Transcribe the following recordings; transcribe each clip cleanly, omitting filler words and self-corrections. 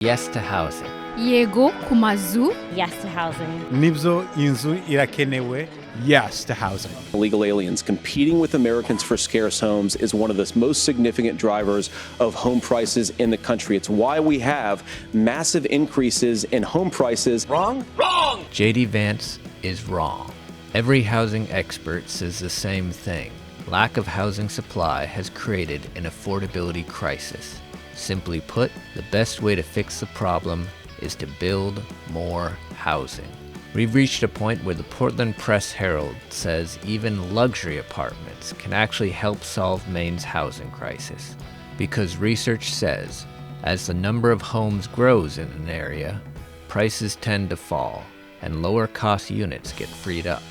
Yes to housing. Yego ku mazu. Yes to housing. Nibyo inzu irakenewe. Yes to housing. Illegal aliens competing with Americans for scarce homes is one of the most significant drivers of home prices in the country. It's why we have massive increases in home prices. Wrong? Wrong! J.D. Vance is wrong. Every housing expert says the same thing. Lack of housing supply has created an affordability crisis. Simply put, the best way to fix the problem is to build more housing. We've reached a point where the Portland Press-Herald says even luxury apartments can actually help solve Maine's housing crisis. Because research says, as the number of homes grows in an area, prices tend to fall, and lower-cost units get freed up.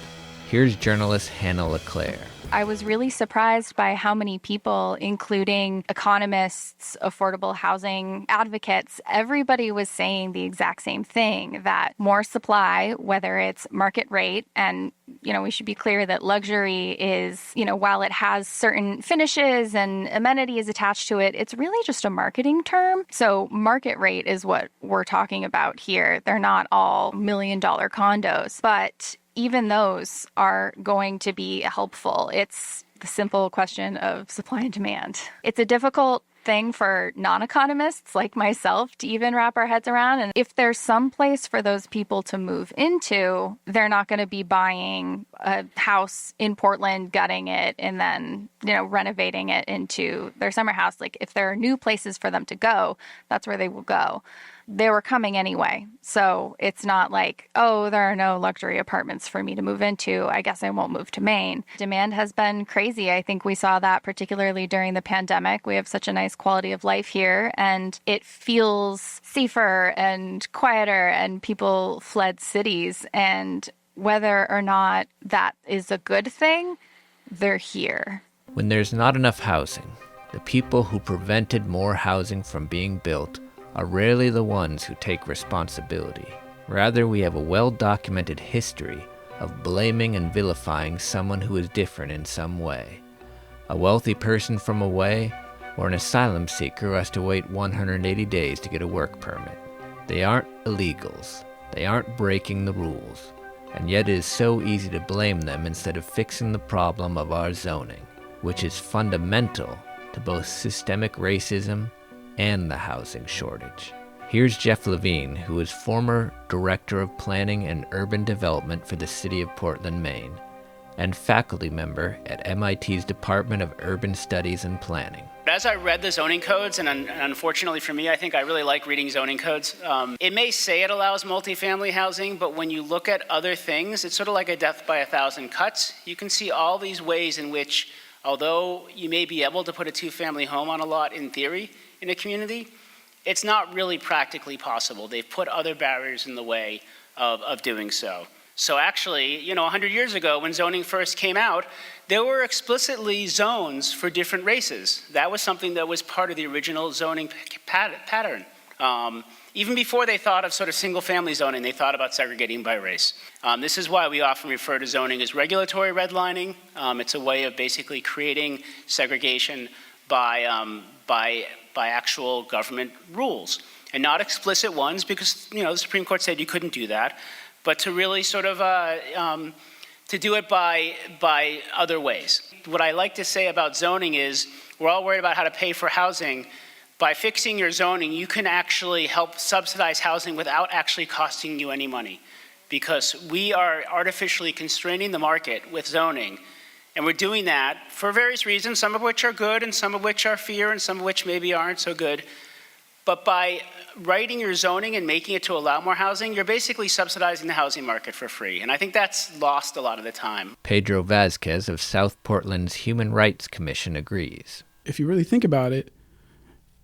Here's journalist Hannah LeClaire. I was really surprised by how many people, including economists, affordable housing advocates, everybody was saying the exact same thing, that more supply, whether it's market rate, and we should be clear that luxury is, while it has certain finishes and amenities attached to it, it's really just a marketing term. So market rate is what we're talking about here. They're not all $1 million condos, but even those are going to be helpful. It's the simple question of supply and demand. It's a difficult thing for non-economists like myself to even wrap our heads around. And if there's some place for those people to move into, they're not going to be buying a house in Portland, gutting it, and then, renovating it into their summer house. Like, if there are new places for them to go, that's where they will go. They were coming anyway. So it's not like, oh, there are no luxury apartments for me to move into. I guess I won't move to Maine. Demand has been crazy. I think we saw that particularly during the pandemic. We have such a nice quality of life here, and it feels safer and quieter, and people fled cities. And whether or not that is a good thing, they're here. When there's not enough housing, the people who prevented more housing from being built are rarely the ones who take responsibility. Rather, we have a well-documented history of blaming and vilifying someone who is different in some way. A wealthy person from away, or an asylum seeker who has to wait 180 days to get a work permit. They aren't illegals. They aren't breaking the rules. And yet it is so easy to blame them instead of fixing the problem of our zoning, which is fundamental to both systemic racism and the housing shortage. Here's Jeff Levine, who is former Director of Planning and Urban Development for the City of Portland, Maine, and faculty member at MIT's Department of Urban Studies and Planning. As I read the zoning codes, and unfortunately for me, I think I really like reading zoning codes, it may say it allows multifamily housing, but when you look at other things, it's sort of like a death by a thousand cuts. You can see all these ways in which, although you may be able to put a two-family home on a lot in theory, in a community, it's not really practically possible. They've put other barriers in the way of doing so. So actually, 100 years ago when zoning first came out, there were explicitly zones for different races. That was something that was part of the original zoning pattern. Even before they thought of sort of single-family zoning, they thought about segregating by race. This is why we often refer to zoning as regulatory redlining. It's a way of basically creating segregation by actual government rules, and not explicit ones, because the Supreme Court said you couldn't do that, but to really sort of to do it by other ways. What I like to say about zoning is we're all worried about how to pay for housing. By fixing your zoning, you can actually help subsidize housing without actually costing you any money, because we are artificially constraining the market with zoning. And we're doing that for various reasons, some of which are good and some of which are fear and some of which maybe aren't so good. But by writing your zoning and making it to allow more housing, you're basically subsidizing the housing market for free. And I think that's lost a lot of the time. Pedro Vazquez of South Portland's Human Rights Commission agrees. If you really think about it,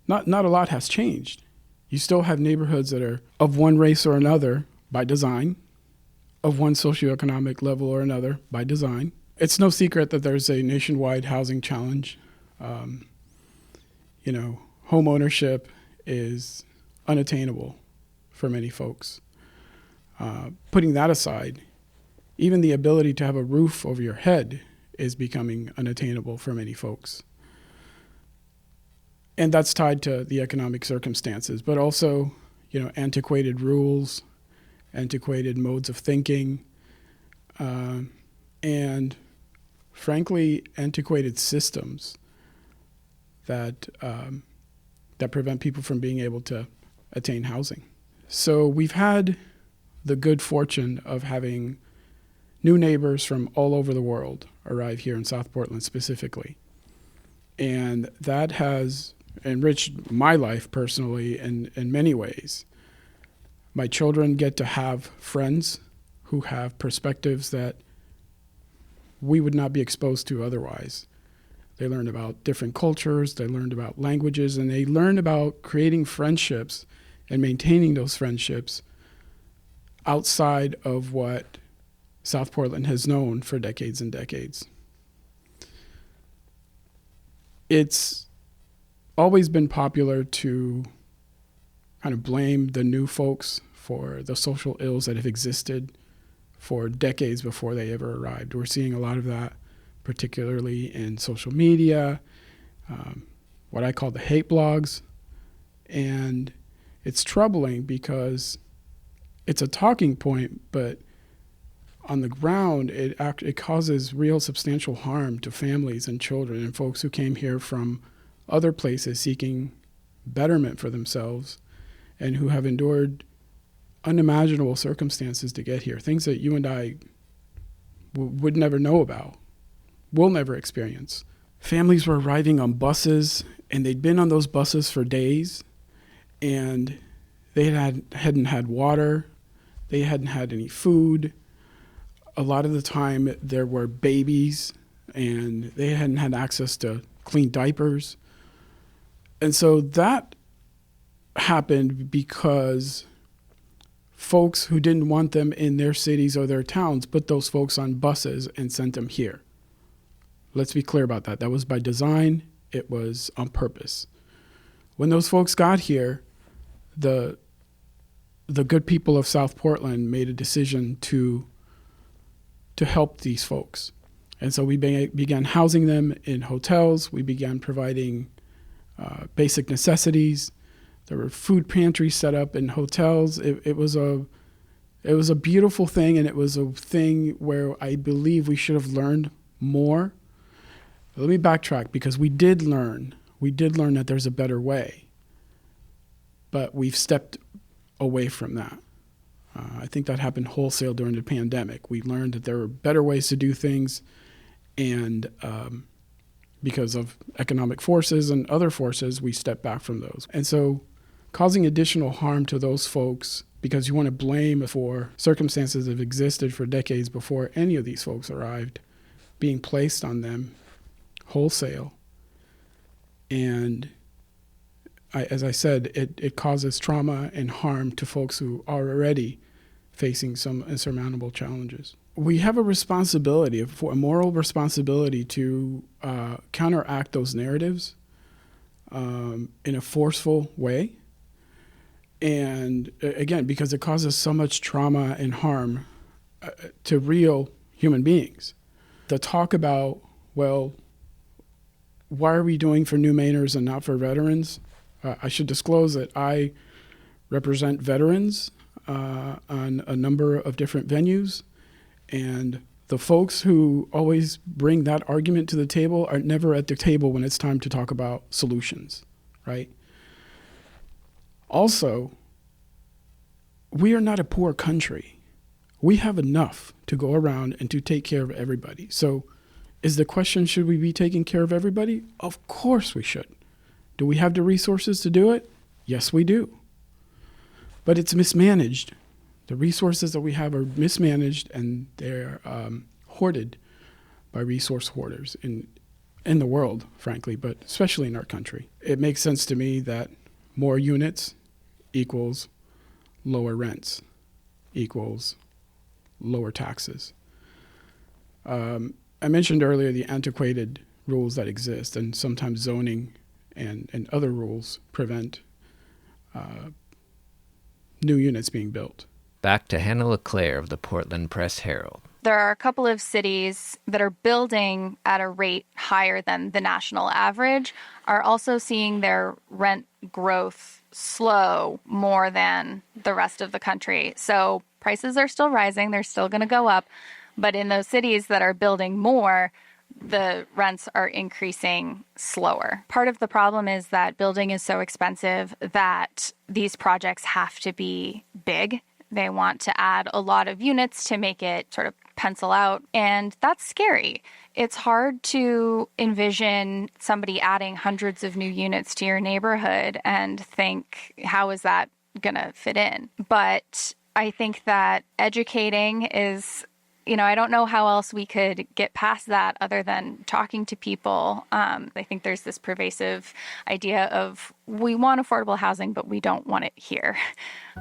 not a lot has changed. You still have neighborhoods that are of one race or another by design, of one socioeconomic level or another by design. It's no secret that there's a nationwide housing challenge. Home ownership is unattainable for many folks. Putting that aside, even the ability to have a roof over your head is becoming unattainable for many folks. And that's tied to the economic circumstances, but also, antiquated rules, antiquated modes of thinking, and frankly, antiquated systems that prevent people from being able to attain housing. So we've had the good fortune of having new neighbors from all over the world arrive here in South Portland specifically. And that has enriched my life personally in many ways. My children get to have friends who have perspectives that we would not be exposed to otherwise. They learn about different cultures, they learned about languages, and they learn about creating friendships and maintaining those friendships outside of what South Portland has known for decades and decades. It's always been popular to kind of blame the new folks for the social ills that have existed for decades before they ever arrived. We're seeing a lot of that, particularly in social media, what I call the hate blogs. And it's troubling because it's a talking point, but on the ground, it causes real substantial harm to families and children and folks who came here from other places seeking betterment for themselves and who have endured unimaginable circumstances to get here, things that you and I would never know about, will never experience. Families were arriving on buses, and they'd been on those buses for days, and they hadn't had water, they hadn't had any food. A lot of the time there were babies, and they hadn't had access to clean diapers. And so that happened because folks who didn't want them in their cities or their towns put those folks on buses and sent them here. Let's be clear about that. That was by design. It was on purpose. When those folks got here, the good people of South Portland made a decision to help these folks. And so we began housing them in hotels. We began providing basic necessities. There were food pantries set up in hotels. It was a beautiful thing, and it was a thing where I believe we should have learned more. Let me backtrack, because we did learn that there's a better way, but we've stepped away from that. I think that happened wholesale during the pandemic. We learned that there were better ways to do things, and because of economic forces and other forces, we stepped back from those. And so causing additional harm to those folks because you want to blame for circumstances that have existed for decades before any of these folks arrived, being placed on them wholesale. And as I said, it causes trauma and harm to folks who are already facing some insurmountable challenges. We have a responsibility, a moral responsibility to counteract those narratives in a forceful way. And again, because it causes so much trauma and harm to real human beings. The talk about, well, why are we doing for new Mainers and not for veterans? I should disclose that I represent veterans on a number of different venues, and the folks who always bring that argument to the table are never at the table when it's time to talk about solutions, right? Also, we are not a poor country. We have enough to go around and to take care of everybody. So is the question, should we be taking care of everybody? Of course we should. Do we have the resources to do it? Yes, we do. But it's mismanaged. The resources that we have are mismanaged, and they're hoarded by resource hoarders in the world, frankly, but especially in our country. It makes sense to me that more units equals lower rents, equals lower taxes. I mentioned earlier the antiquated rules that exist, and sometimes zoning and other rules prevent new units being built. Back to Hannah LeClaire of the Portland Press-Herald. There are a couple of cities that are building at a rate higher than the national average, are also seeing their rent growth slow more than the rest of the country. So prices are still rising. They're still going to go up. But in those cities that are building more, the rents are increasing slower. Part of the problem is that building is so expensive that these projects have to be big. They want to add a lot of units to make it sort of pencil out, and that's scary. It's hard to envision somebody adding hundreds of new units to your neighborhood and think, how is that going to fit in? But I think that educating is, I don't know how else we could get past that other than talking to people. I think there's this pervasive idea of we want affordable housing, but we don't want it here.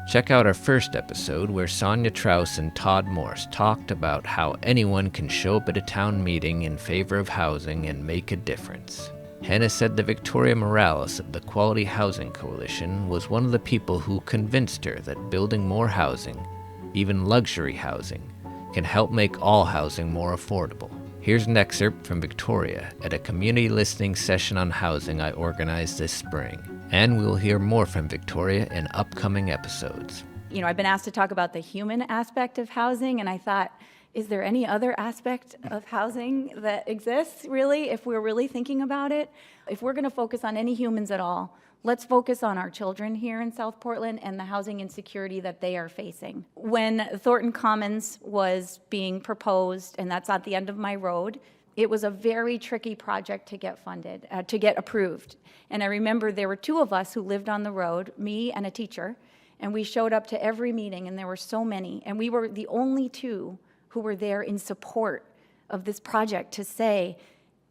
Check out our first episode where Sonia Traus and Todd Morse talked about how anyone can show up at a town meeting in favor of housing and make a difference. Hannah said that Victoria Morales of the Quality Housing Coalition was one of the people who convinced her that building more housing, even luxury housing, can help make all housing more affordable. Here's an excerpt from Victoria at a community listening session on housing I organized this spring. And we'll hear more from Victoria in upcoming episodes. I've been asked to talk about the human aspect of housing, and I thought, is there any other aspect of housing that exists, really, if we're really thinking about it? If we're going to focus on any humans at all, let's focus on our children here in South Portland and the housing insecurity that they are facing. When Thornton Commons was being proposed, and that's at the end of my road, it was a very tricky project to get funded, to get approved. And I remember there were two of us who lived on the road, me and a teacher, and we showed up to every meeting, and there were so many. And we were the only two who were there in support of this project to say,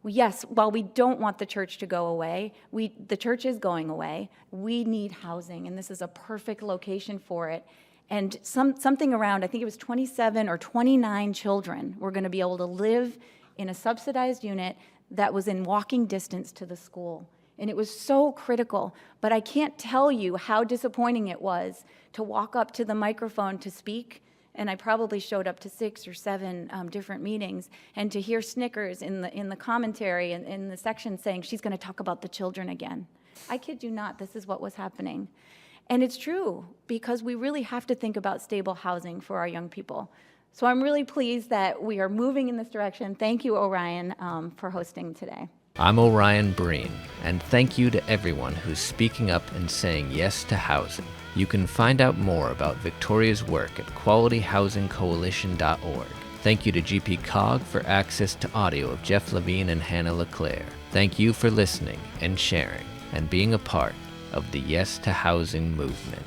yes, while we don't want the church to go away, the church is going away, we need housing, and this is a perfect location for it. And something around, I think it was 27 or 29 children were going to be able to live in a subsidized unit that was in walking distance to the school. And it was so critical, but I can't tell you how disappointing it was to walk up to the microphone to speak, and I probably showed up to 6 or 7 different meetings, and to hear snickers in the commentary and in the section saying, she's going to talk about the children again. I kid you not, this is what was happening. And it's true, because we really have to think about stable housing for our young people. So I'm really pleased that we are moving in this direction. Thank you, Orion, for hosting today. I'm Orion Breen, and thank you to everyone who's speaking up and saying yes to housing. You can find out more about Victoria's work at qualityhousingcoalition.org. Thank you to GPCOG for access to audio of Jeff Levine and Hannah LeClaire. Thank you for listening and sharing and being a part of the Yes to Housing movement.